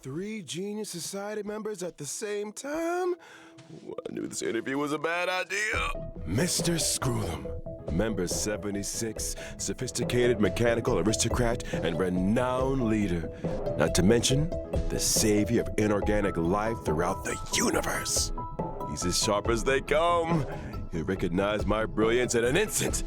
3 Genius Society members at the same time? I knew this interview was a bad idea. Mr. Screw'em, member 76, sophisticated mechanical aristocrat and renowned leader. Not to mention, the savior of inorganic life throughout the universe. He's as sharp as they come. He'll recognize my brilliance in an instant.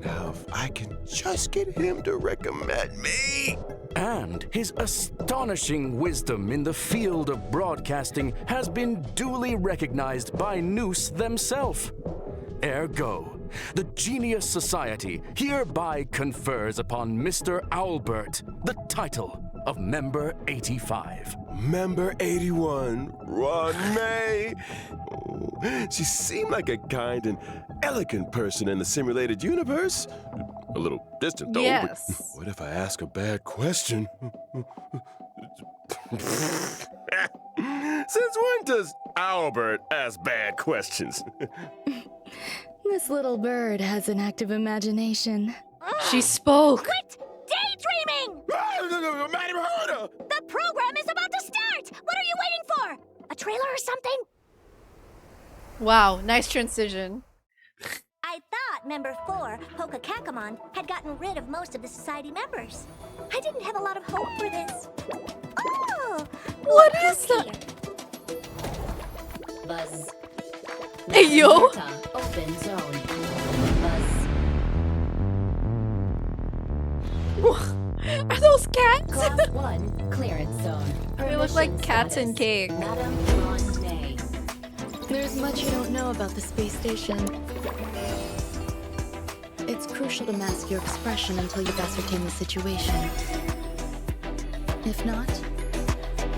Now, if I can just get him to recommend me. And his astonishing wisdom in the field of broadcasting has been duly recognized by Noose themselves. Ergo, the Genius Society hereby confers upon Mr. Owlbert the title of Member 85. Member 81, Ruan Mei. She seemed like a kind and elegant person in the simulated universe. A little distant, though. Yes. But what if I ask a bad question? Since when does Albert ask bad questions? This little bird has an active imagination. She spoke. Quit daydreaming! Madam Herder! The program is about to start! What are you waiting for? A trailer or something? Wow, nice transition. I thought Member 4, Hoka Kakamon, had gotten rid of most of the society members. I didn't have a lot of hope for this. Oh! What look is that? here. Buzz. Hey, yo! Open zone. Buzz. Are those cats? Class 1 clearance zone. They look like Permission cats in status. cake. Madam Ruan Mei. There's much you don't know about the space station. It's crucial to mask your expression until you've ascertained the situation. If not,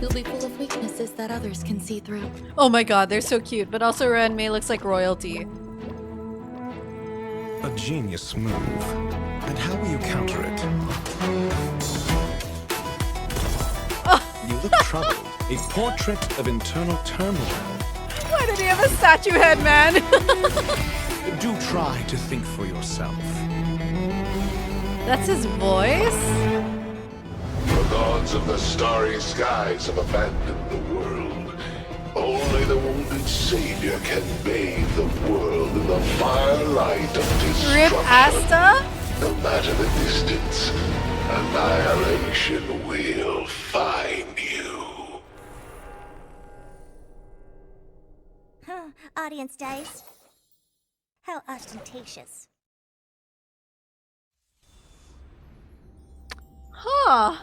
you'll be full of weaknesses that others can see through. Oh my god, they're so cute, but also Ruan Mei looks like royalty. A genius move. And how will you counter it? You look troubled. A portrait of internal turmoil. Why did he have a statue head, man? Do try to think for yourself. That's his voice? The gods of the starry skies have abandoned the world. Only the wounded savior can bathe the world in the firelight of destruction. Rip Asta? No matter the distance, annihilation will find you. Audience dice. How ostentatious. Huh.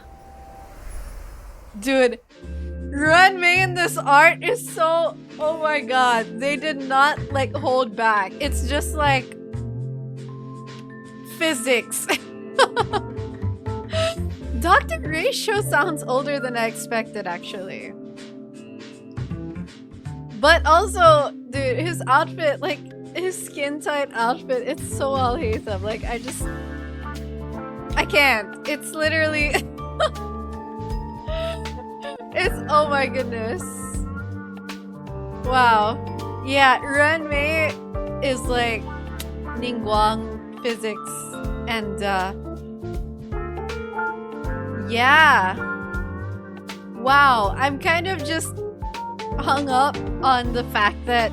Dude, Ruan Mei in this art is so... Oh my god. They did not, like, hold back. It's just, like... physics. Dr. Ratio sounds older than I expected, actually. But also, dude, his outfit, like, his skin-tight outfit, it's so Al-Haytham. Like, I can't. It's literally... it's... Oh my goodness. Wow. Yeah, Ruan Mei is like Ningguang physics and, yeah. Wow, I'm kind of just hung up on the fact that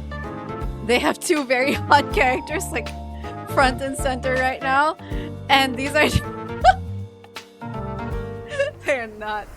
they have two very hot characters like front and center right now, and these are they're not.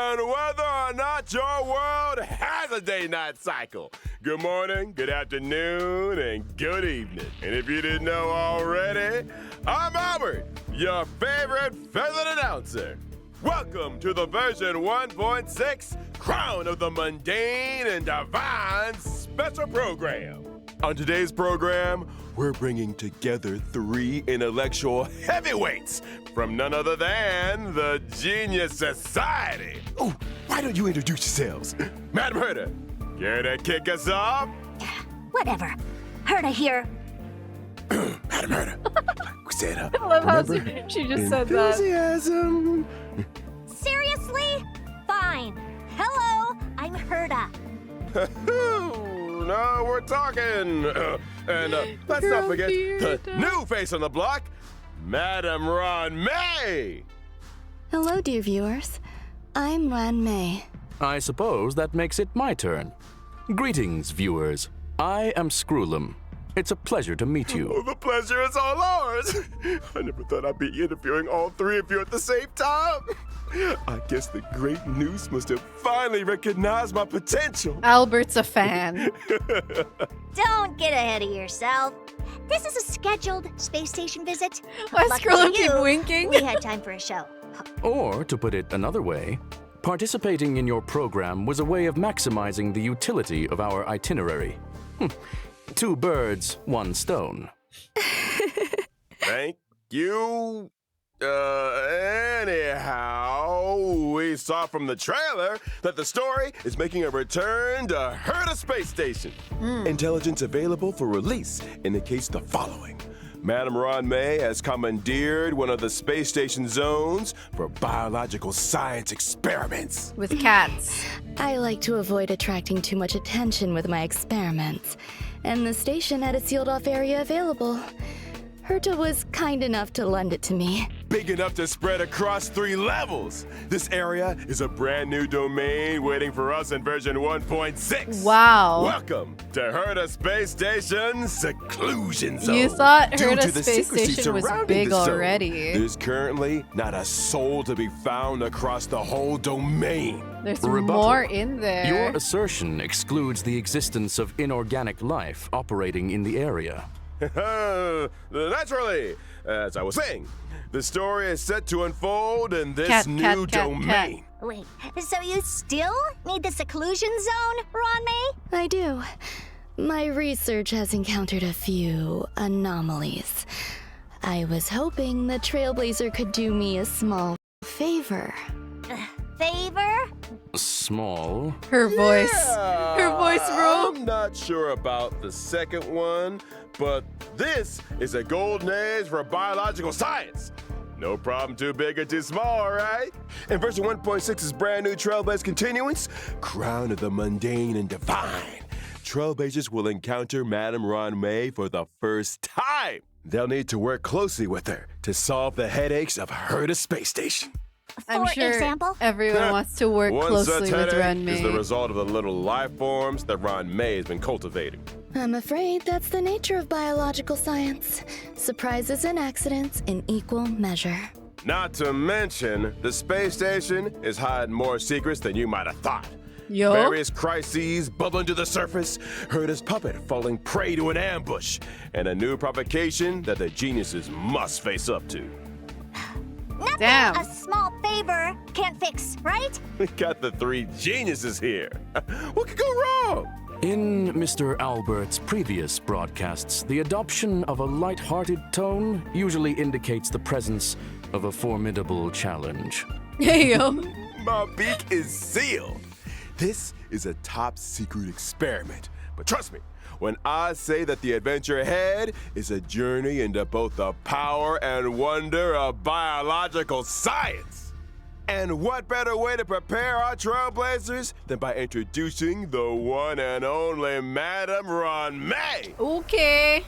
And whether or not your world has a day-night cycle. Good morning, good afternoon, and good evening. And if you didn't know already, I'm Albert, your favorite feathered announcer. Welcome to the version 1.6 Crown of the Mundane and Divine Special Program. On today's program, we're bringing together 3 intellectual heavyweights from none other than the Genius Society. Oh, why don't you introduce yourselves? Madam Herder, care to kick us off? Whatever. Herda here. Madam Herder, we said I love how remember? she just said that. Enthusiasm. Seriously? Fine. Hello, I'm Herda. No, we're talking. And let's not forget the new face on the block, Madam Ruan Mei. Hello, dear viewers. I'm Ruan Mei. I suppose that makes it my turn. Greetings, viewers. I am Screwlum. It's a pleasure to meet Oh, you. the pleasure is all ours. I never thought I'd be interviewing all three of you at the same time. I guess the great Noose must have finally recognized my potential. Albert's a fan. Don't get ahead of yourself. This is a scheduled space station visit. Why Lucky Scroll for keep you, winking? We had time for a show. Or, to put it another way, participating in your program was a way of maximizing the utility of our itinerary. 2 birds, 1 stone. Thank you. Anyhow, we saw from the trailer that the story is making a return to Herta Space Station. Intelligence available for release indicates the following. Madam Ruan Mei has commandeered one of the space station zones for biological science experiments. With cats. I like to avoid attracting too much attention with my experiments, and the station had a sealed-off area available. Herta was kind enough to lend it to me. Big enough to spread across 3 levels. This area is a brand new domain waiting for us in version 1.6. Wow. Welcome to Herta Space Station Seclusion Zone. You thought Due Herta to the Space secrecy Station was surrounding big the zone, already. There's currently not a soul to be found across the whole domain. There's Rebuttal. more in there. Your assertion excludes the existence of inorganic life operating in the area. Naturally, as I was saying, the story is set to unfold in this new domain. Wait, so you still need the seclusion zone, Ruan Mei? I do. My research has encountered a few anomalies. I was hoping the Trailblazer could do me a small favor. Favor? Small. Her voice. Yeah, Her voice, bro. I'm not sure about the second one, but this is a golden age for biological science. No problem too big or too small, right? In version 1.6's brand new Trailblazer continuance, Crown of the Mundane and Divine, Trailblazers will encounter Madam Ruan Mei for the first time. They'll need to work closely with her to solve the headaches of Herta Space Station. I'm For sure example? everyone wants to work One closely such with headache Ruan is the Mei. result of the little life forms that Ruan Mei has been cultivating. I'm afraid that's the nature of biological science. Surprises and accidents in equal measure. Not to mention, the space station is hiding more secrets than you might have thought. Yo. Various crises bubbling to the surface, Herta's puppet falling prey to an ambush, and a new provocation that the geniuses must face up to. Nothing Damn. a small favor can't fix, right? We got the 3 geniuses here. What could go wrong? In Mr. Albert's previous broadcasts, the adoption of a light-hearted tone usually indicates the presence of a formidable challenge. Hey, yo. My beak is sealed. This is a top secret experiment. But trust me, when I say that the adventure ahead is a journey into both the power and wonder of biological science. And what better way to prepare our Trailblazers than by introducing the one and only Madam Ruan Mei? Okay.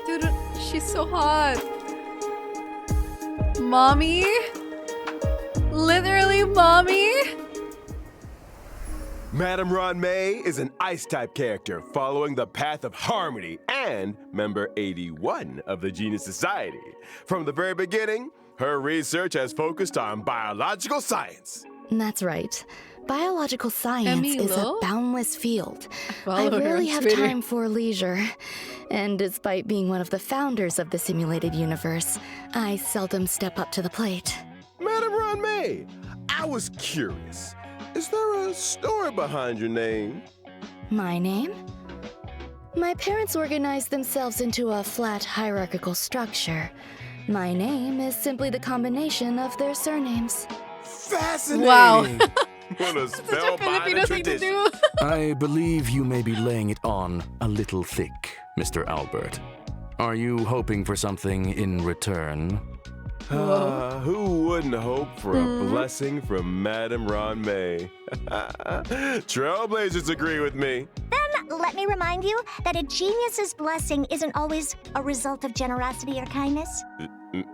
Dude, she's so hot. Mommy? Literally, mommy? Madam Ruan Mei is an Ice-type character following the path of harmony and member 81 of the Genius Society. From the very beginning, her research has focused on biological science. That's right. Biological science is a Camilo? boundless field. follow her rarely on have Twitter. time for leisure. And despite being one of the founders of the simulated universe, I seldom step up to the plate. Madam Ruan Mei, I was curious. Is there a story behind your name? My name? My parents organized themselves into a flat hierarchical structure. My name is simply the combination of their surnames. Fascinating! Wow. What a Such a spellbinding Filipino thing to tradition. do. I believe you may be laying it on a little thick, Mr. Albert. Are you hoping for something in return? Who wouldn't hope for a blessing from Madame Ruan Mei? Trailblazers agree with me. Then let me remind you that a genius's blessing isn't always a result of generosity or kindness.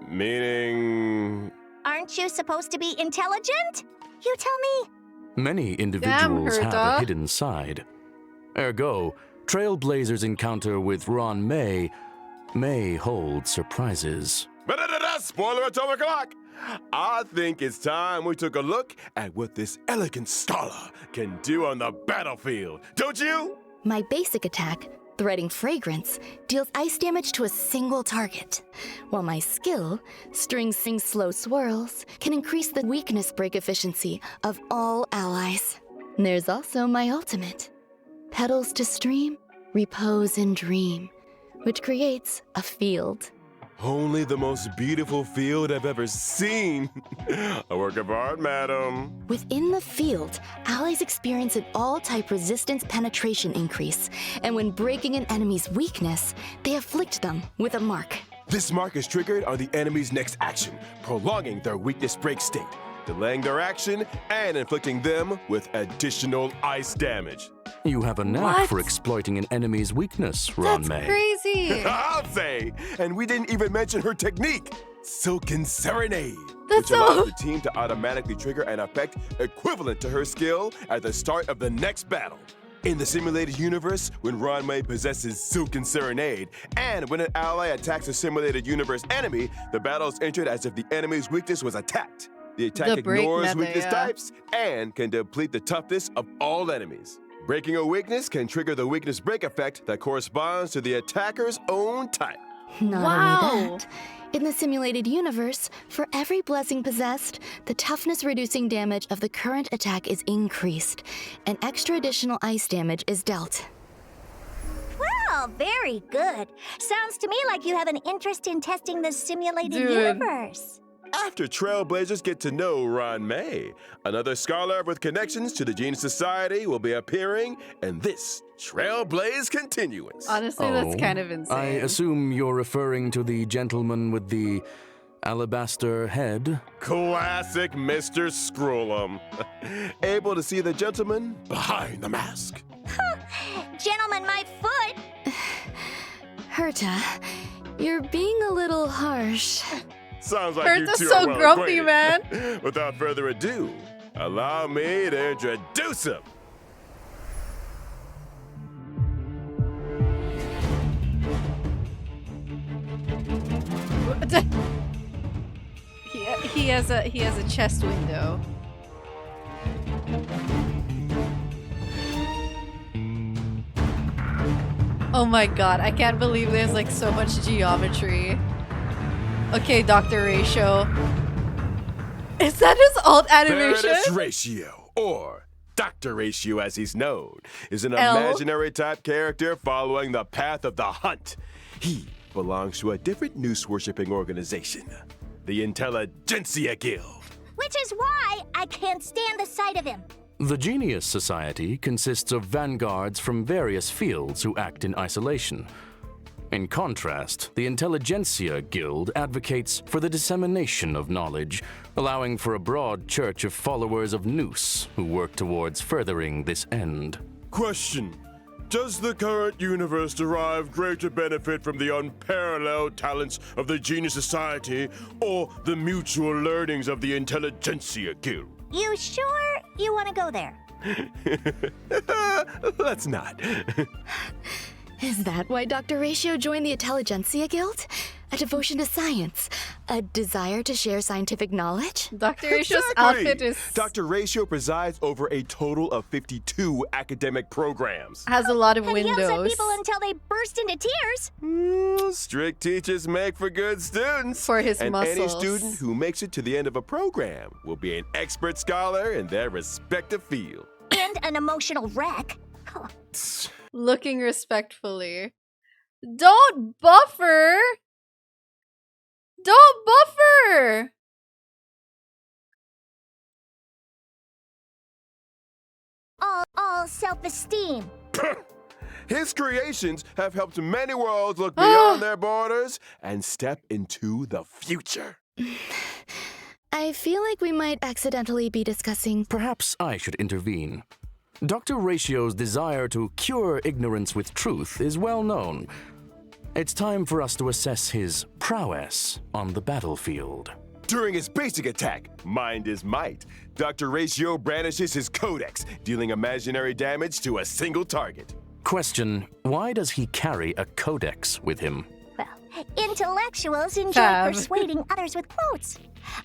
Meaning... Aren't you supposed to be intelligent? You tell me. Many individuals have a Herta. hidden side. Ergo, Trailblazers' encounter with Ruan Mei may hold surprises. Spoiler atomic clock! I think it's time we took a look at what this elegant scholar can do on the battlefield, don't you? My basic attack, Threading Fragrance, deals ice damage to a single target, while my skill, String Slow Swirls, can increase the weakness break efficiency of all allies. There's also my ultimate, Petals to Stream, Repose and Dream, which creates a field. Only the most beautiful field I've ever seen. A work of art, madam. Within the field, allies experience an all-type resistance penetration increase, and when breaking an enemy's weakness, they afflict them with a mark. This mark is triggered on the enemy's next action, prolonging their weakness break state, delaying their action, and inflicting them with additional ice damage. You have a knack What? for exploiting an enemy's weakness, Ruan That's Mei. crazy. I'll say! And we didn't even mention her technique, Silken Serenade, That's which allows so- the team to automatically trigger an effect equivalent to her skill at the start of the next battle. In the simulated universe, when Ruan Mei possesses Silken Serenade, and when an ally attacks a simulated universe enemy, the battle is entered as if the enemy's weakness was attacked. The attack The break ignores method, weakness yeah. types and can deplete the toughness of all enemies. Breaking a weakness can trigger the weakness break effect that corresponds to the attacker's own type. Not Wow. only that, in the simulated universe, for every blessing possessed, the toughness reducing damage of the current attack is increased, and extra additional ice damage is dealt. Well, very good. Sounds to me like you have an interest in testing the simulated Dude. universe. After Trailblazers get to know Ruan Mei, another scholar with connections to the Genius Society will be appearing in this Trailblaze Continuance. Honestly, that's Oh, kind of insane. I assume you're referring to the gentleman with the alabaster head? Classic Mr. Scrollum. Able to see the gentleman behind the mask. Gentlemen, my foot. Herta, you're being a little harsh. Sounds like Herta's you two so are well grumpy, acquainted. man. Without further ado, allow me to introduce him. he has a chest window. Oh my god, I can't believe there's like so much geometry. Okay, Dr. Ratio. Is that his alt animation? Baroness Ratio, or Dr. Ratio as he's known, is an L. imaginary type character following the path of the hunt. He belongs to a different noose-worshipping organization, the Intelligentsia Guild. Which is why I can't stand the sight of him. The Genius Society consists of vanguards from various fields who act in isolation. In contrast, the Intelligentsia Guild advocates for the dissemination of knowledge, allowing for a broad church of followers of Noose who work towards furthering this end. Question. Does the current universe derive greater benefit from the unparalleled talents of the Genius Society or the mutual learnings of the Intelligentsia Guild? You sure you want to go there? Let's not. Is that why Dr. Ratio joined the Intelligentsia Guild? A devotion to science? A desire to share scientific knowledge? Dr. Ratio's Exactly. outfit is Dr. Ratio presides over a total of 52 academic programs. has a lot of And yells at windows people until they burst into tears. Strict teachers make for good students. for his and muscles. any student who makes it to the end of a program will be an expert scholar in their respective field. And an emotional wreck. Looking respectfully. Don't buffer! Don't buffer! All self-esteem. His creations have helped many worlds look beyond their borders and step into the future. I feel like we might accidentally be discussing. Perhaps I should intervene. Dr. Ratio's desire to cure ignorance with truth is well known. It's time for us to assess his prowess on the battlefield. During his basic attack, Mind is Might, Dr. Ratio brandishes his Codex, dealing imaginary damage to a single target. Question: why does he carry a codex with him? Well, intellectuals enjoy Fab. persuading others with quotes.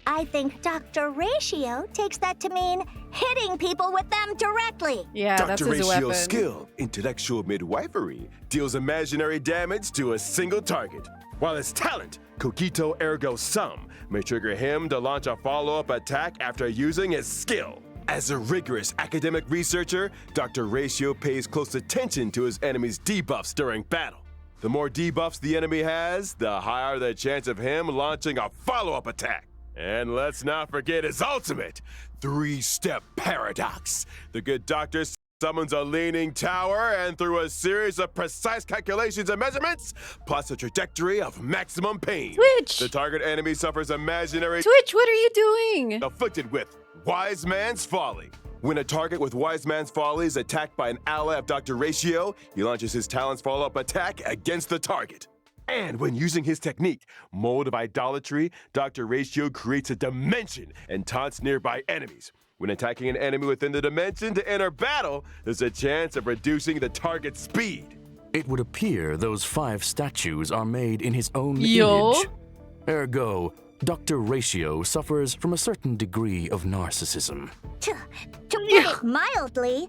I think Dr. Ratio takes that to mean hitting people with them directly. Yeah, that's Dr. his Ratio's weapon. skill, Intellectual Midwifery, deals imaginary damage to a single target, while his talent, Cogito Ergo Sum, may trigger him to launch a follow-up attack after using his skill. As a rigorous academic researcher, Dr. Ratio pays close attention to his enemy's debuffs during battle. The more debuffs the enemy has, the higher the chance of him launching a follow-up attack. And let's not forget his ultimate, 3-step paradox. The good doctor summons a leaning tower and through a series of precise calculations and measurements, plots a trajectory of maximum pain. Twitch! The target enemy suffers imaginary Twitch, what are you doing? afflicted with Wise Man's Folly. When a target with Wise Man's Folly is attacked by an ally of Dr. Ratio, he launches his talent's follow-up attack against the target. And when using his technique, Mold of Idolatry, Dr. Ratio creates a dimension and taunts nearby enemies. When attacking an enemy within the dimension to enter battle, there's a chance of reducing the target's speed. It would appear those 5 statues are made in his own Yo. image. Ergo, Dr. Ratio suffers from a certain degree of narcissism. To put it mildly,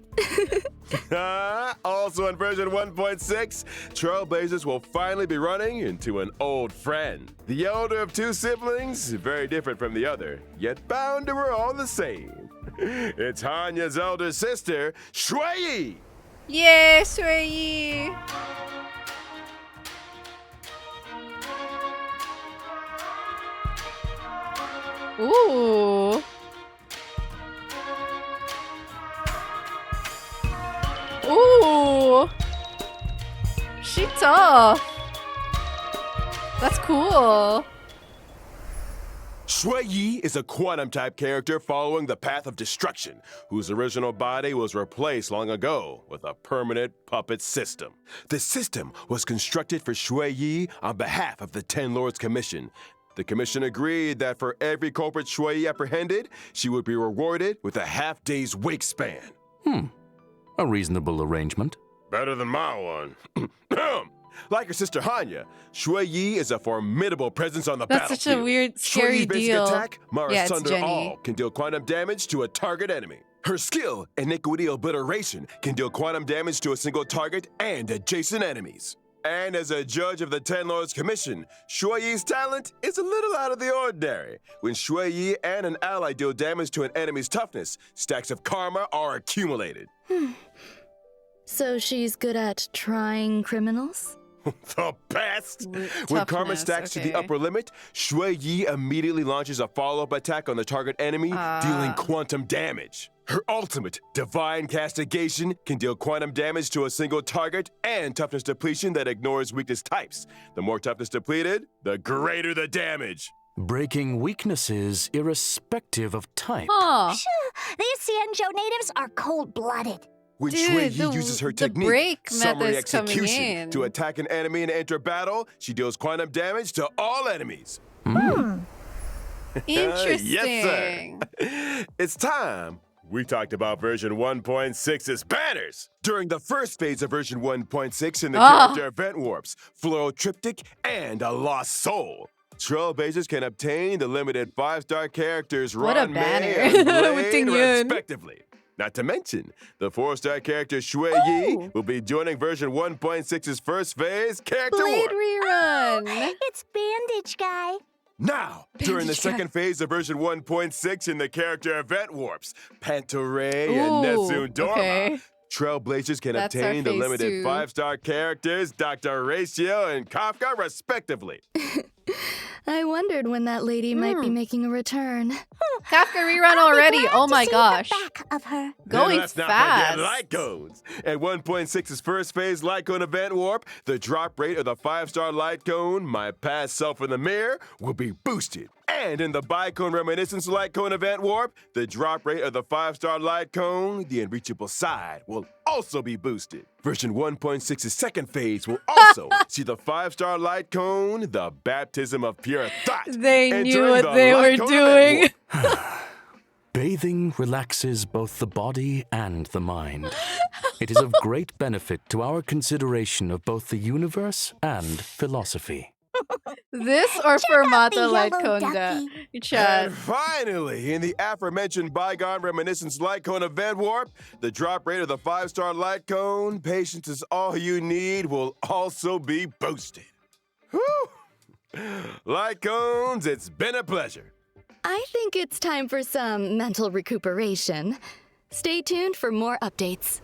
Also in version 1.6, Trailblazers will finally be running into an old friend. The elder of 2 siblings, very different from the other, yet bound to her all the same. It's Hanya's elder sister, Xueyi! Yeah, Xueyi. Ooh. Ooh. She tough. That's cool. Xueyi is a quantum-type character following the path of destruction, whose original body was replaced long ago with a permanent puppet system. The system was constructed for Xueyi on behalf of the Ten Lords Commission. The commission agreed that for every culprit Xueyi apprehended, she would be rewarded with a half-day's wake span. A reasonable arrangement. Better than my one. Like her sister Hanya, Xueyi is a formidable presence on the That's battlefield. such a weird, scary Xueyi's basic deal. attack, Mara Yeah, it's Sunder Jenny. All, can deal quantum damage to a target enemy. Her skill, Iniquity Obliteration, can deal quantum damage to a single target and adjacent enemies. And as a judge of the Ten Lords Commission, Xueyi's talent is a little out of the ordinary. When Xueyi and an ally deal damage to an enemy's toughness, stacks of karma are accumulated. So she's good at trying criminals? The best! When karma Toughness, stacks to the okay. upper limit, Xueyi immediately launches a follow-up attack on the target enemy, dealing quantum damage. Her ultimate, Divine Castigation, can deal quantum damage to a single target and toughness depletion that ignores weakness types. The more toughness depleted, the greater the damage. Breaking weaknesses irrespective of type. Huh. these Cienjo natives are cold-blooded. When Dude, Xueyi uses her the technique, break Summary method's coming Execution, in. to attack an enemy and enter battle, she deals quantum damage to all enemies. Interesting. Yes, sir. It's time. We talked about version 1.6's banners. During the first phase of version 1.6 in the character event warps, Floral Triptych, and a Lost Soul. Trailblazers can obtain the limited 5-star characters What a Ruan Mei banner. and With Ting Blade, Yun. respectively. Not to mention, the 4-star character Xueyi will be joining version 1.6's first phase character Blade warp. Rerun. It's Bandage Guy. Now, during the Bandage guy. second phase of version 1.6 in the character event warps, Pantoray Ooh, and Nezu Dorma, okay. Trailblazers can That's our obtain the phase limited 2. 5-star characters Dr. Ratio and Kafka, respectively. I wondered when that lady might be making a return. Kafka rerun I'll be already. glad Oh to my see gosh. her back of her. Going Let's not fast. forget light cones. At 1.6's first phase light cone event warp, the drop rate of the 5-star light cone, my past self in the mirror, will be boosted. And in the Bicone Reminiscence light cone event warp, the drop rate of the 5-star light cone, the unreachable side, will also be boosted. Version 1.6's second phase will also see the 5-star light cone, the baptism of pure thought. They knew entering what the they light were cone event doing. warp. Bathing relaxes both the body and the mind. It is of great benefit to our consideration of both the universe and philosophy. This or out the Fermata Light yellow Conda? ducky. Chat. And finally, in the aforementioned Bygone Reminiscence Light Cone event warp, the drop rate of the 5-star light cone, patience is all you need, will also be boosted. Whew! Light cones, it's been a pleasure. I think it's time for some mental recuperation. Stay tuned for more updates.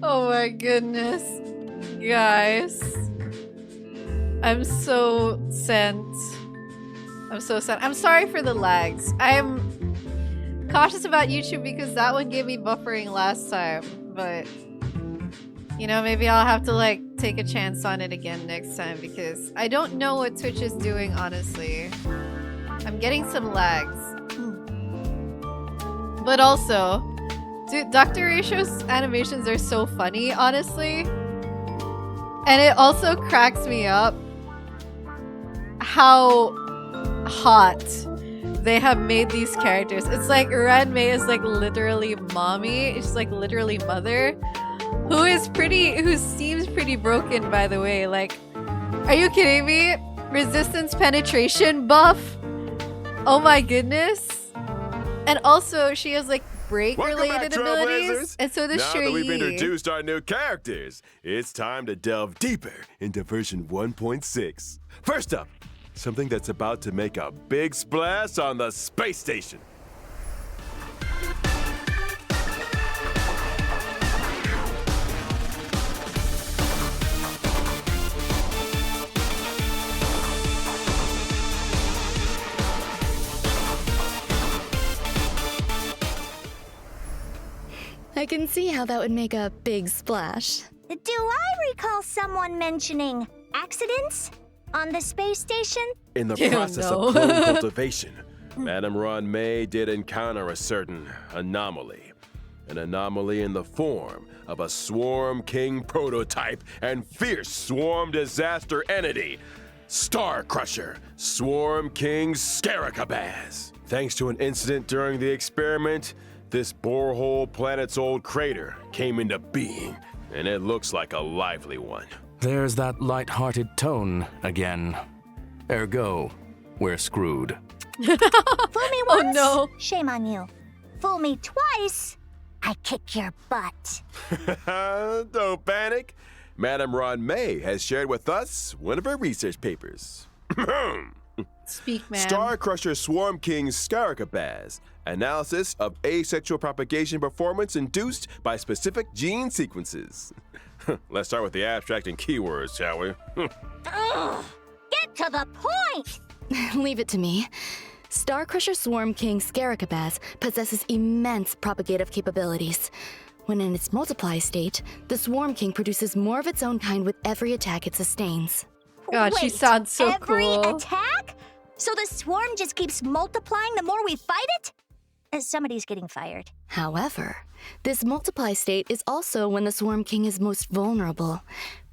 Oh my goodness. Guys. I'm so sent. I'm sorry for the lags. I'm cautious about YouTube because that one gave me buffering last time. But, you know, maybe I'll have to, like, take a chance on it again next time because I don't know what Twitch is doing, honestly. I'm getting some lags. But also, dude, Dr. Ratio's animations are so funny, honestly. And it also cracks me up how hot they have made these characters. It's like Ruan Mei is like literally mommy. She's like literally mother. Who seems pretty broken, by the way. Like, are you kidding me? Resistance penetration buff? Oh my goodness. And also, she has like break-related abilities. And so does Now that we've Xueyi. introduced our new characters, it's time to delve deeper into version 1.6. First up, something that's about to make a big splash on the space station. I can see how that would make a big splash. Do I recall someone mentioning accidents on the space station? In the Ew, process no. of clone cultivation, Madame Ruan Mei did encounter a certain anomaly. An anomaly in the form of a Swarm King prototype and fierce swarm disaster entity, Star Crusher, Swarm King Scaricabaz. Thanks to an incident during the experiment, this borehole planet's old crater came into being, and it looks like a lively one. There's that light-hearted tone again. Ergo, we're screwed. Fool me once, Oh no. shame on you. Fool me twice, I kick your butt. Don't panic. Madame Ruan Mei has shared with us one of her research papers. Speak, man. Star Crusher Swarm King Scaricabaz. Analysis of asexual propagation performance induced by specific gene sequences. Let's start with the abstract and keywords, shall we? Ugh, get to the point! Leave it to me. Star Crusher Swarm King Scaricabaz possesses immense propagative capabilities. When in its multiply state, the Swarm King produces more of its own kind with every attack it sustains. God, she Wait, sounds so every cool. attack? So the swarm just keeps multiplying the more we fight it? Somebody's getting fired. However, this multiply state is also when the Swarm King is most vulnerable.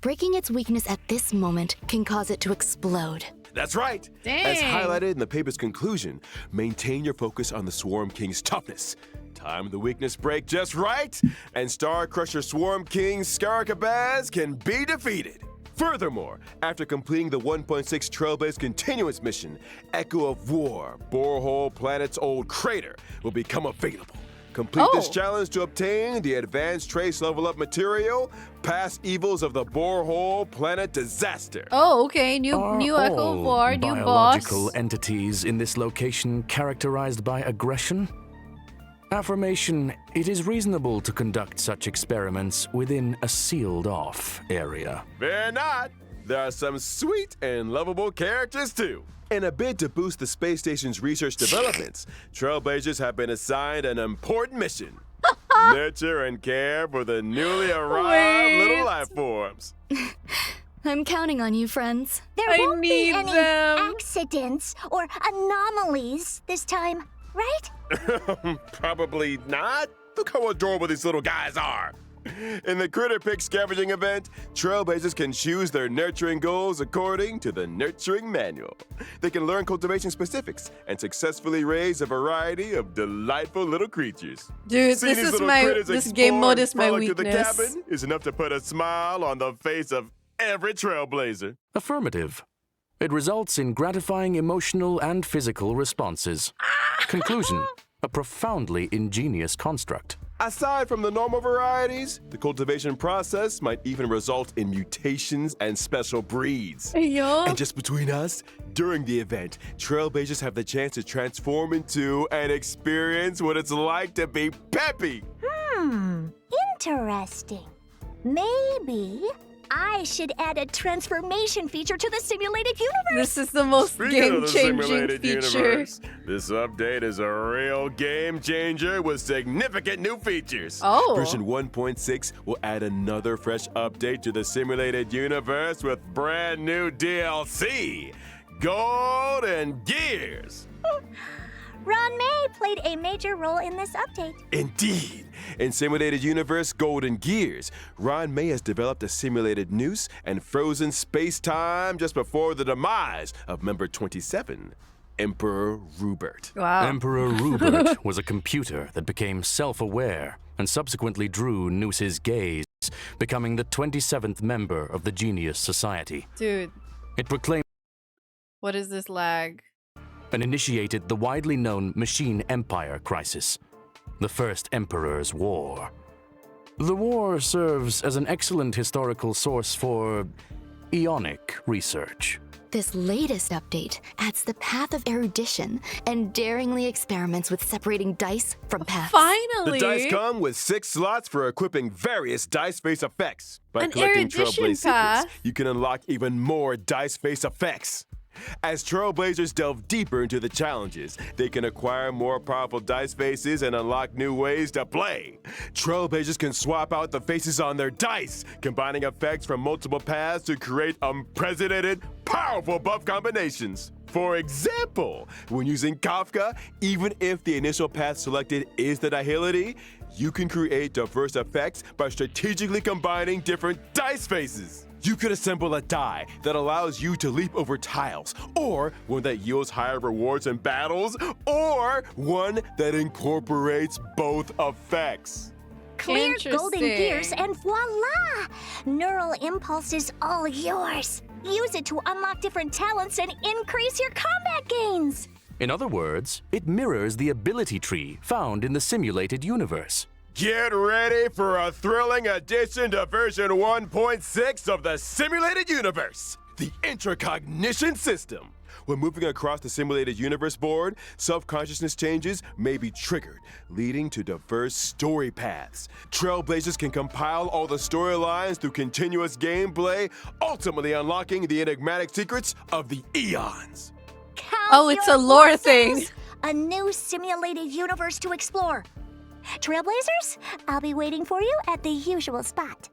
Breaking its weakness at this moment can cause it to explode. That's right. Dang. As highlighted in the paper's conclusion, maintain your focus on the Swarm King's toughness. Time the weakness break just right, and Star Crusher Swarm King Scaricabaz can be defeated. Furthermore, after completing the 1.6 Trailblaze Continuous mission, Echo of War, Borehole Planet's Old Crater, will become available. Complete this Oh. challenge to obtain the Advanced Trace Level Up material, Past Evils of the Borehole Planet Disaster. Oh, okay. New Echo of all War, new biological boss. entities in this location characterized by aggression? Affirmation, it is reasonable to conduct such experiments within a sealed-off area. Fear not. there are some sweet and lovable characters too. In a bid to boost the space station's research developments, Trailblazers have been assigned an important mission. Nurture and care for the newly arrived little life forms. I'm counting on you, friends. There I won't be need any them. accidents or anomalies this time, right? Probably not. Look how adorable these little guys are. In the Critter Pick scavenging event, Trailblazers can choose their nurturing goals according to the Nurturing Manual. They can learn cultivation specifics and successfully raise a variety of delightful little creatures. Dude, Seeing this these is little my critters this explore game mode and is my frolic through the weakness. cabin is enough to put a smile on the face of every Trailblazer. Affirmative. It results in gratifying emotional and physical responses. Conclusion. A profoundly ingenious construct. Aside from the normal varieties, the cultivation process might even result in mutations and special breeds. Yo. And just between us, during the event, Trailblazers have the chance to transform into and experience what it's like to be Peppy. Interesting. Maybe I should add a transformation feature to the simulated universe. This is the most Speaking of the game-changing simulated feature. universe, this update is a real game changer with significant new features. Oh. Version 1.6 will add another fresh update to the simulated universe with brand new DLC, Gold and Gears. Ruan Mei played a major role in this update. Indeed. In Simulated Universe Golden Gears, Ruan Mei has developed a simulated noose and frozen space-time just before the demise of member 27, Emperor Rupert. Wow. Emperor Rupert was a computer that became self-aware and subsequently drew Noose's gaze, becoming the 27th member of the Genius Society. Dude, It proclaimed what is this lag? and initiated the widely known Machine Empire crisis, the First Emperor's War. The war serves as an excellent historical source for Ionic research. This latest update adds the path of erudition and daringly experiments with separating dice from paths. Finally! The dice come with 6 slots for equipping various dice face effects. By An collecting erudition Trailblaze path. secrets, you can unlock even more dice face effects. As Trailblazers delve deeper into the challenges, they can acquire more powerful dice faces and unlock new ways to play. Trailblazers can swap out the faces on their dice, combining effects from multiple paths to create unprecedented, powerful buff combinations. For example, when using Kafka, even if the initial path selected is the Nihility, you can create diverse effects by strategically combining different dice faces. You could assemble a die that allows you to leap over tiles, or one that yields higher rewards in battles, or one that incorporates both effects. Clear golden Interesting. gears and voila! Neural impulse is all yours. Use it to unlock different talents and increase your combat gains. In other words, it mirrors the ability tree found in the simulated universe. Get ready for a thrilling addition to version 1.6 of the simulated universe, the intracognition system. When moving across the simulated universe board, self-consciousness changes may be triggered, leading to diverse story paths. Trailblazers can compile all the storylines through continuous gameplay, ultimately unlocking the enigmatic secrets of the eons. Count Oh, it's your a lore blessings. thing. A new simulated universe to explore. Trailblazers, I'll be waiting for you at the usual spot.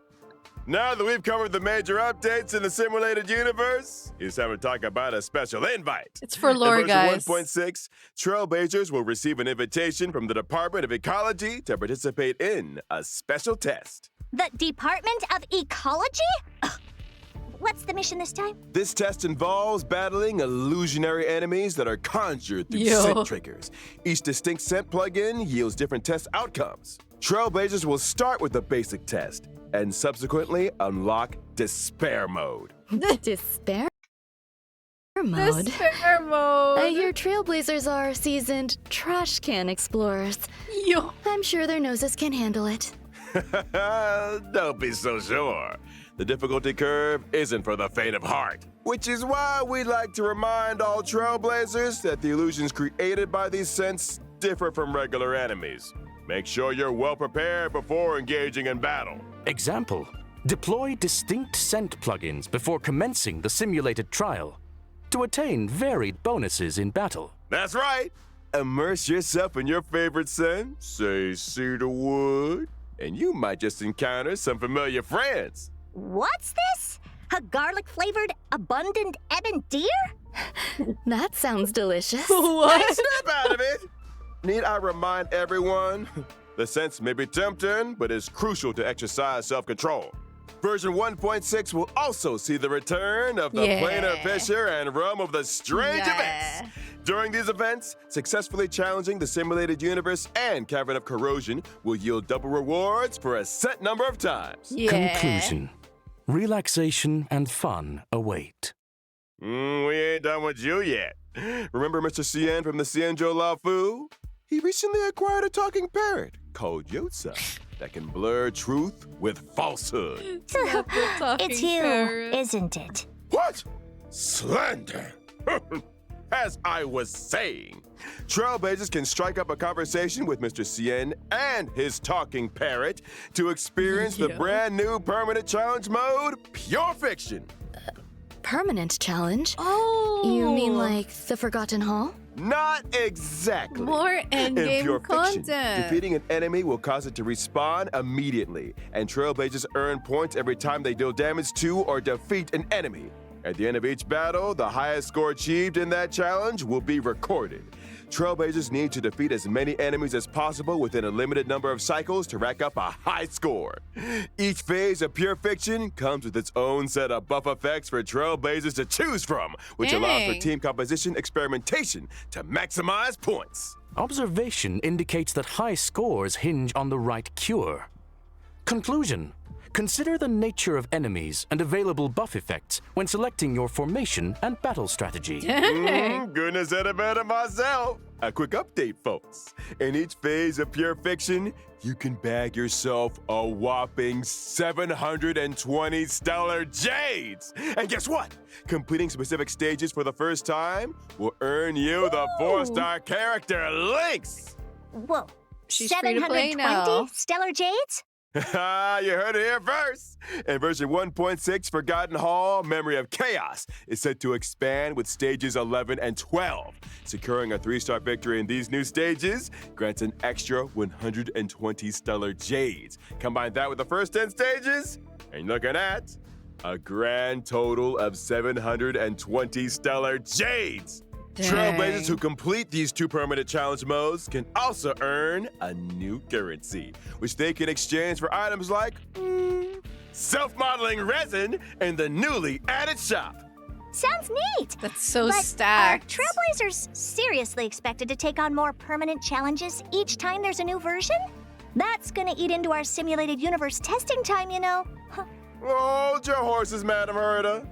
Now that we've covered the major updates in the simulated universe, it's time to talk about a special invite. It's for lore, in guys. version 1.6, Trailblazers will receive an invitation from the Department of Ecology to participate in a special test. The Department of Ecology? Ugh. What's the mission this time? This test involves battling illusionary enemies that are conjured through Yo. scent triggers. Each distinct scent plugin yields different test outcomes. Trailblazers will start with the basic test and subsequently unlock Despair Mode. Despair mode. Despair mode. I hear Trailblazers are seasoned trash can explorers. Yo. I'm sure their noses can handle it. Don't be so sure. The difficulty curve isn't for the faint of heart, which is why we like to remind all Trailblazers that the illusions created by these scents differ from regular enemies. Make sure you're well prepared before engaging in battle. Example, Deploy distinct scent plugins before commencing the simulated trial to attain varied bonuses in battle. That's right. Immerse yourself in your favorite scent, say cedarwood, and you might just encounter some familiar friends. What's this? A garlic-flavored, abundant ebon deer? That sounds delicious. What? Snap out of it! Need I remind everyone? The scents may be tempting, but it's crucial to exercise self-control. Version 1.6 will also see the return of the planar fisher and realm of the strange events. During these events, successfully challenging the simulated universe and Cavern of Corrosion will yield double rewards for a set number of times. Conclusion. Relaxation and fun await. We ain't done with you yet. Remember Mr. Cien from the Cienjo La Fu? He recently acquired a talking parrot called Yotza that can blur truth with falsehood. It's you, isn't it? What? Slander! As I was saying, Trailblazers can strike up a conversation with Mr. Cien and his talking parrot to experience the brand new permanent challenge mode, Pure Fiction. Permanent challenge? Oh. You mean like the Forgotten Hall? Not exactly. More In endgame Pure Fiction, content. defeating an enemy will cause it to respawn immediately, and Trailblazers earn points every time they deal damage to or defeat an enemy. At the end of each battle, the highest score achieved in that challenge will be recorded. Trailblazers need to defeat as many enemies as possible within a limited number of cycles to rack up a high score. Each phase of Pure Fiction comes with its own set of buff effects for Trailblazers to choose from, which allows for team composition experimentation to maximize points. Observation indicates that high scores hinge on the right cure. Conclusion. Consider the nature of enemies and available buff effects when selecting your formation and battle strategy. Goodness, said it better myself. A quick update, folks. In each phase of Pure Fiction, you can bag yourself a whopping 720 stellar jades. And guess what? Completing specific stages for the first time will earn you the 4-star character links. Whoa. She's free to play 720 now. stellar jades? You heard it here first. In version 1.6, Forgotten Hall, Memory of Chaos is set to expand with stages 11 and 12. Securing a 3-star victory in these new stages grants an extra 120 stellar jades. Combine that with the first 10 stages, and you're looking at a grand total of 720 stellar jades. Trailblazers who complete these 2 permanent challenge modes can also earn a new currency, which they can exchange for items like self-modeling resin in the newly added shop. Sounds neat. That's so But stacked. are Trailblazers seriously expected to take on more permanent challenges each time there's a new version? That's gonna eat into our simulated universe testing time, you know. Hold your horses, Madam Herda.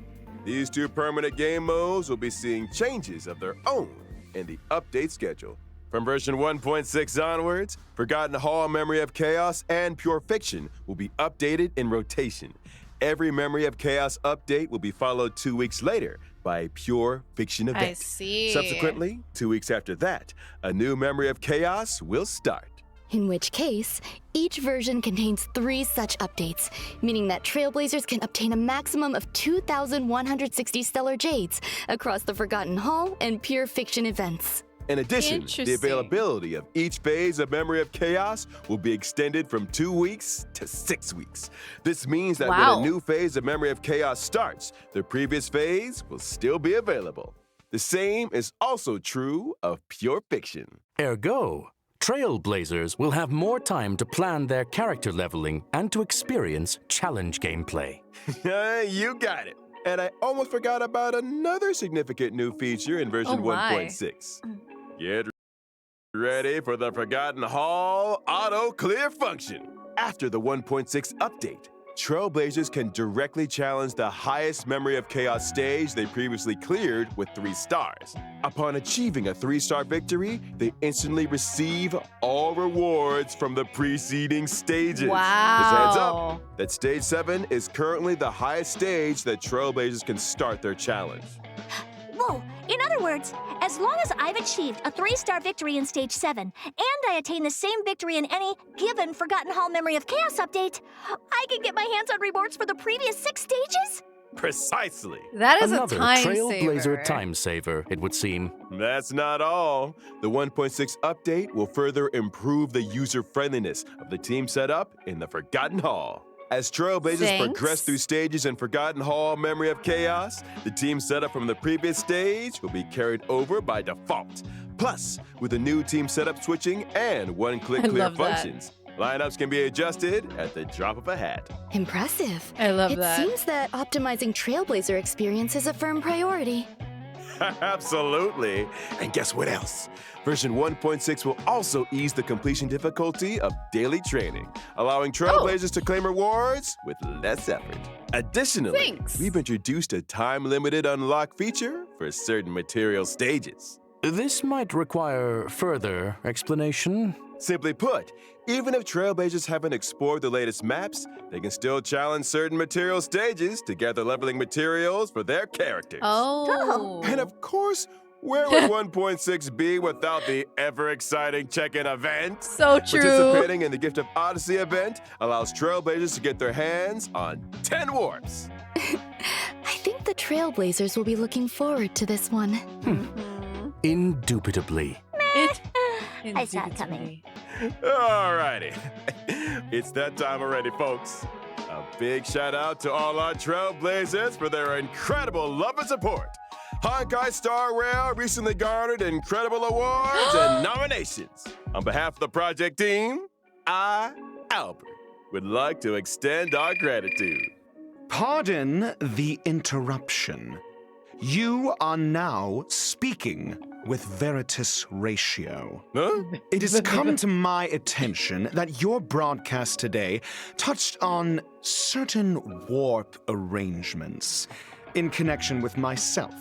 These 2 permanent game modes will be seeing changes of their own in the update schedule. From version 1.6 onwards, Forgotten Hall, Memory of Chaos, and Pure Fiction will be updated in rotation. Every Memory of Chaos update will be followed 2 weeks later by a Pure Fiction event. I see. Subsequently, 2 weeks after that, a new Memory of Chaos will start. In which case, each version contains 3 such updates, meaning that Trailblazers can obtain a maximum of 2,160 stellar jades across the Forgotten Hall and Pure Fiction events. In addition, the Interesting. availability of each phase of Memory of Chaos will be extended from 2 weeks to 6 weeks. This means that Wow. when a new phase of Memory of Chaos starts, the previous phase will still be available. The same is also true of Pure Fiction. Ergo, Trailblazers will have more time to plan their character leveling and to experience challenge gameplay. You got it. And I almost forgot about another significant new feature in version Oh my. 1.6. Get ready for the Forgotten Hall auto clear function. After the 1.6 update, Trailblazers can directly challenge the highest Memory of Chaos stage they previously cleared with 3 stars. Upon achieving a 3-star victory, they instantly receive all rewards from the preceding stages. Just heads Wow. up that stage 7 is currently the highest stage that Trailblazers can start their challenge. Whoa, In other words, as long as I've achieved a 3-star victory in Stage 7, and I attain the same victory in any given Forgotten Hall Memory of Chaos update, I can get my hands on rewards for the previous 6 stages? Precisely. That is Another a time trailblazer saver. time saver, it would seem. That's not all. The 1.6 update will further improve the user friendliness of the team setup in the Forgotten Hall. As Trailblazers Thanks. progress through stages in Forgotten Hall Memory of Chaos, the team setup from the previous stage will be carried over by default. Plus, with the new team setup switching and one-click I clear love that. functions, lineups can be adjusted at the drop of a hat. Impressive. I love it that. seems that optimizing Trailblazer experience is a firm priority. Absolutely. And guess what else? Version 1.6 will also ease the completion difficulty of daily training, allowing Trailblazers to claim rewards with less effort. Additionally, Thanks. we've introduced a time-limited unlock feature for certain material stages. This might require further explanation. Simply put, even if Trailblazers haven't explored the latest maps, they can still challenge certain material stages to gather leveling materials for their characters. Oh. And of course, where would 1.6 be without the ever-exciting check-in event? So true. Participating in the Gift of Odyssey event allows Trailblazers to get their hands on 10 warps. I think the Trailblazers will be looking forward to this one. Indubitably. I saw it coming. Alrighty. It's that time already, folks. A big shout out to all our Trailblazers for their incredible love and support. Honkai Star Rail recently garnered incredible awards and nominations. On behalf of the project team, I, Albert, would like to extend our gratitude. Pardon the interruption. You are now speaking with Veritas Ratio. Huh? It has come to my attention that your broadcast today touched on certain warp arrangements in connection with myself.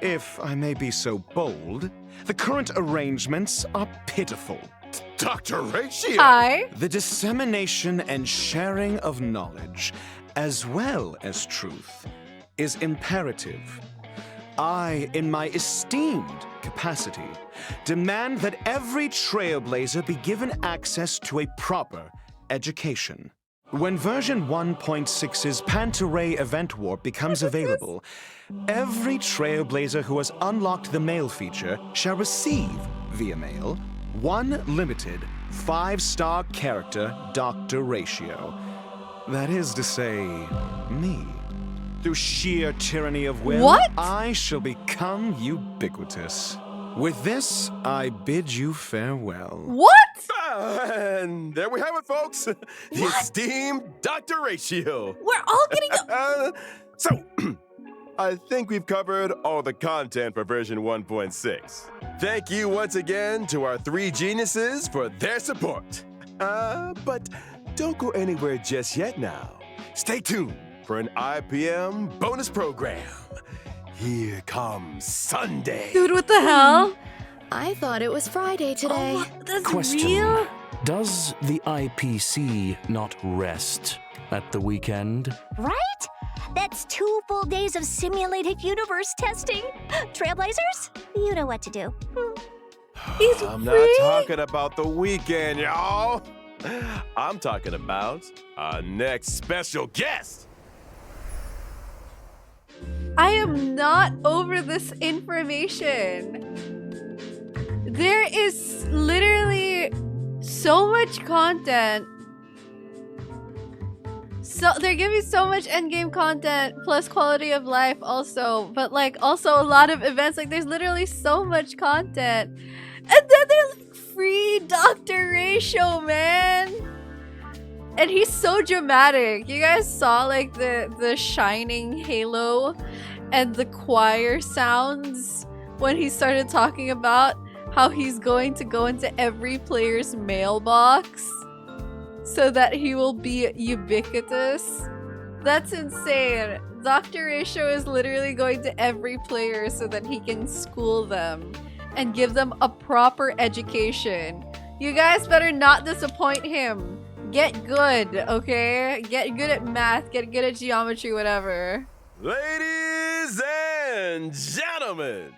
If I may be so bold, the current arrangements are pitiful. Dr. Ratio! Hi. The dissemination and sharing of knowledge, as well as truth, is imperative. I, in my esteemed capacity, demand that every Trailblazer be given access to a proper education. When version 1.6's Pantaray event warp becomes available, every Trailblazer who has unlocked the mail feature shall receive, via mail, one limited 5-star character Dr. Ratio. That is to say, me. Through sheer tyranny of will, What? I shall become ubiquitous. With this, I bid you farewell. What? And there we have it, folks. The esteemed Dr. Ratio. We're all getting So, I think we've covered all the content for version 1.6. Thank you once again to our 3 geniuses for their support. But don't go anywhere just yet now. Stay tuned for an IPM bonus program. Here comes Sunday. Dude, what the hell? I thought it was Friday today. Oh, that's Question. real? Does the IPC not rest at the weekend? Right? That's 2 full days of simulated universe testing. Trailblazers, you know what to do. He's I'm free? not talking about the weekend, y'all. I'm talking about our next special guest. I am not over this information. There is literally so much content. So they're giving so much endgame content plus quality of life also, but like also a lot of events. Like there's literally so much content. And then they're like free Dr. Ratio, man. And he's so dramatic. You guys saw like the shining halo and the choir sounds when he started talking about how he's going to go into every player's mailbox so that he will be ubiquitous. That's insane. Dr. Ratio is literally going to every player so that he can school them and give them a proper education. You guys better not disappoint him. Get good, okay? Get good at math, get good at geometry, whatever. Ladies and gentlemen,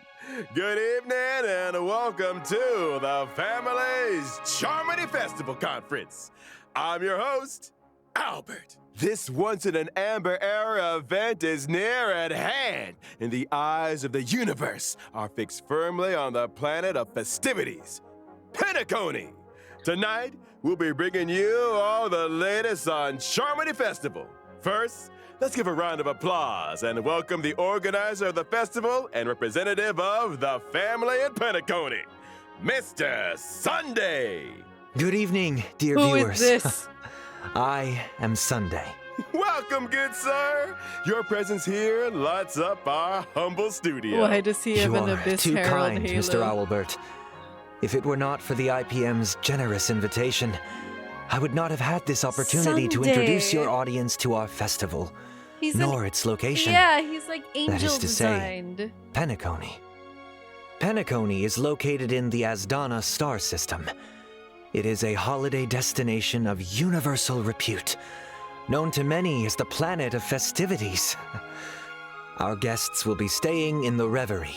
good evening and welcome to the Family's Charmony Festival Conference. I'm your host, Albert. This once-in-an-amber era event is near at hand, and the eyes of the universe are fixed firmly on the planet of festivities, Penacony. Tonight, we'll be bringing you all the latest on Charmony Festival. First, let's give a round of applause and welcome the organizer of the festival and representative of the family in Penacony, Mr. Sunday. Good evening, dear Who viewers. is this? I am Sunday. Welcome, good sir. Your presence here lights up our humble studio. Why does he have You an are Abyss too Herald kind, halo? Mr. Owlbert. If it were not for the IPM's generous invitation, I would not have had this opportunity to introduce Sunday. your audience to our festival, He's nor its location. Yeah, he's like angel That is to say, designed. Penacony. Penacony is located in the Asdana star system. It is a holiday destination of universal repute, known to many as the planet of festivities. Our guests will be staying in the Reverie,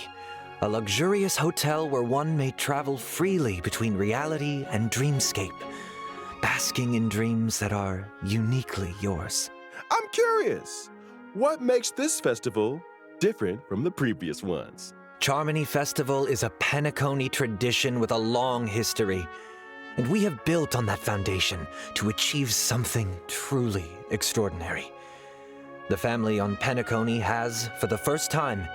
a luxurious hotel where one may travel freely between reality and dreamscape, basking in dreams that are uniquely yours. I'm curious, what makes this festival different from the previous ones? Charmony Festival is a Penacony tradition with a long history, and we have built on that foundation to achieve something truly extraordinary. The family on Penacony has, for the first time,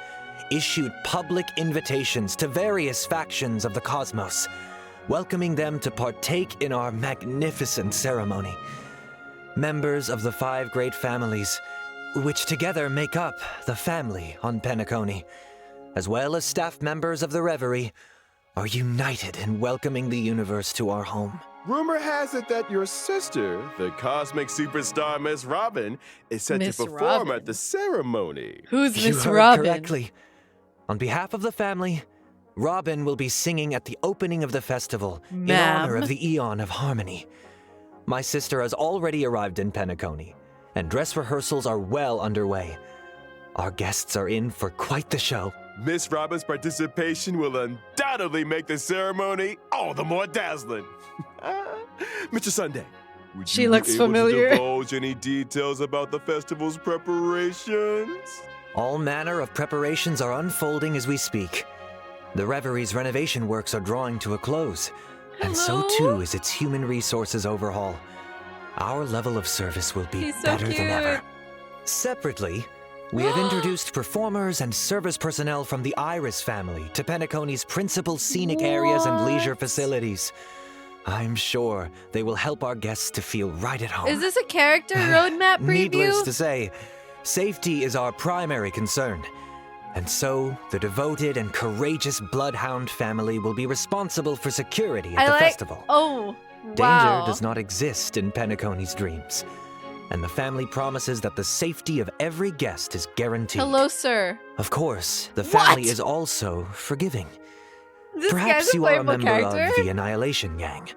issued public invitations to various factions of the cosmos, welcoming them to partake in our magnificent ceremony. Members of the 5 great families, which together make up the family on Penacony, as well as staff members of the Reverie, are united in welcoming the universe to our home. Rumor has it that your sister, the cosmic superstar Miss Robin, is set Miss to perform Robin. at the ceremony. Who's You Miss heard Robin? correctly. On behalf of the family, Robin will be singing at the opening of the festival in honor Ma'am. of the Eon of Harmony. My sister has already arrived in Penacony, and dress rehearsals are well underway. Our guests are in for quite the show. Miss Robin's participation will undoubtedly make the ceremony all the more dazzling. Mr. Sunday, would She you looks be able familiar. to divulge any details about the festival's preparations? All manner of preparations are unfolding as we speak. The Reverie's renovation works are drawing to a close, and so Hello? too is its human resources overhaul. Our level of service will be He's so better cute. than ever. Separately, we have introduced performers and service personnel from the Iris family to Penacony's principal scenic areas and leisure What? facilities. I'm sure they will help our guests to feel right at home. Is this a character roadmap preview? Needless to say, safety is our primary concern. And so, the devoted and courageous Bloodhound family will be responsible for security at the festival. Oh, Danger wow. does not exist in Penacony's dreams. And the family promises that the safety of every guest is guaranteed. Hello, sir. Of course, the family What? is also forgiving. This Perhaps guy's a you are a playable member character? of the Annihilation Gang,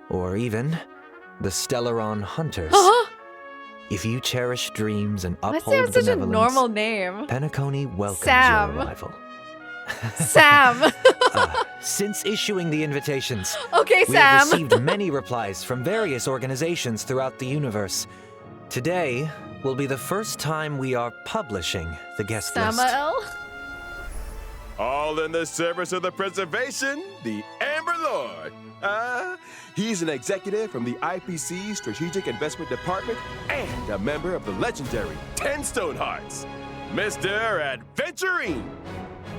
or even the Stellaron Hunters. Huh? If you cherish dreams and Why does he uphold have such a benevolence, normal name? Penacony welcomes Sam. your arrival. Sam. Since issuing the invitations, Okay, we have Sam. received many replies from various organizations throughout the universe. Today will be the first time we are publishing the guest list. Samael? All in the service of the preservation, the Amber Lord. He's an executive from the IPC Strategic Investment Department and a member of the legendary 10 Stonehearts, Mr. Adventurine.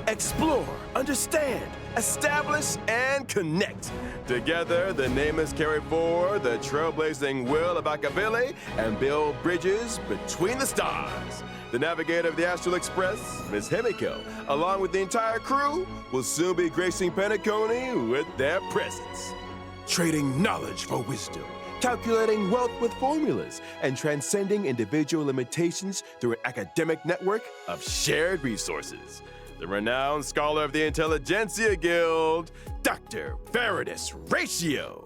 Explore, understand, establish, and connect. Together, the name is carry forward the trailblazing will of Akavili and build bridges between the stars. The navigator of the Astral Express, Miss Himiko, along with the entire crew, will soon be gracing Penacony with their presence. Trading knowledge for wisdom, calculating wealth with formulas, and transcending individual limitations through an academic network of shared resources. The renowned scholar of the Intelligentsia Guild, Dr. Veritas Ratio.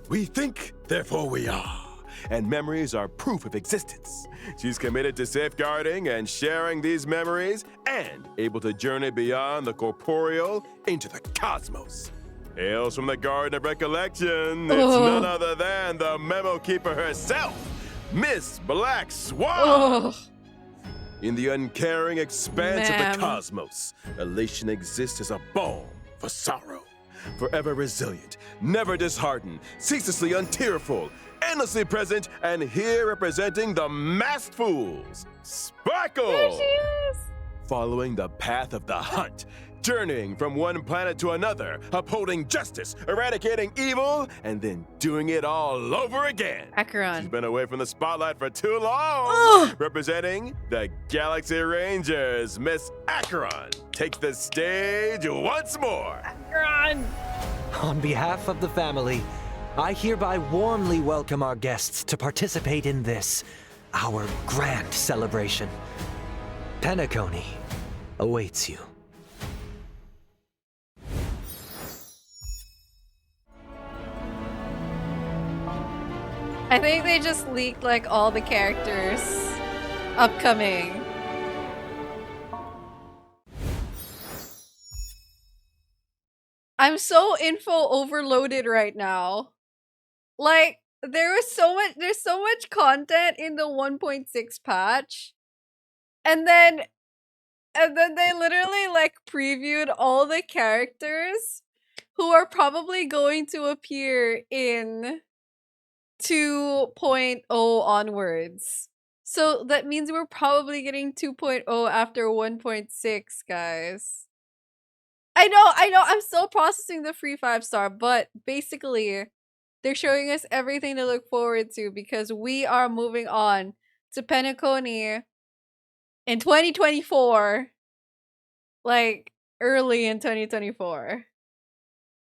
We think, therefore we are. and memories are proof of existence. She's committed to safeguarding and sharing these memories, and able to journey beyond the corporeal into the cosmos. Hails from the Garden of Recollection, it's none other than the Memo Keeper herself, Miss Black Swan! In the uncaring expanse of the cosmos, elation exists as a balm for sorrow. Forever resilient, never disheartened, ceaselessly untearful, endlessly present, and here representing the masked fools, Sparkle! There she is! Following the path of the hunt, journeying from one planet to another, upholding justice, eradicating evil, and then doing it all over again. Acheron. She's been away from the spotlight for too long. Representing the Galaxy Rangers, Miss Acheron takes the stage once more. Acheron! On behalf of the family, I hereby warmly welcome our guests to participate in this, our grand celebration. Penacony awaits you. I think they just leaked like all the characters upcoming. I'm so info overloaded right now. Like there's so much content in the 1.6 patch. And then they literally like previewed all the characters who are probably going to appear in 2.0 onwards. So that means we're probably getting 2.0 after 1.6, guys. I know, I'm still processing the free 5-star, but basically they're showing us everything to look forward to because we are moving on to Penacony in 2024. Like, early in 2024.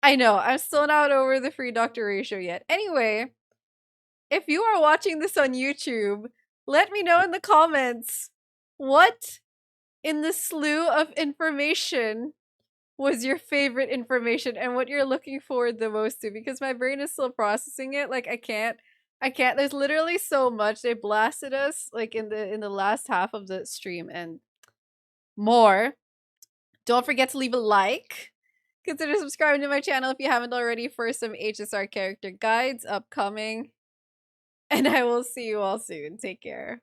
I know, I'm still not over the free doctor ratio yet. Anyway, if you are watching this on YouTube, let me know in the comments what in the slew of information was your favorite information and what you're looking forward the most to, because my brain is still processing it. Like I can't. There's literally so much. They blasted us like in the last half of the stream and more. Don't forget to leave a like. Consider subscribing to my channel if you haven't already for some HSR character guides upcoming. And I will see you all soon. Take care.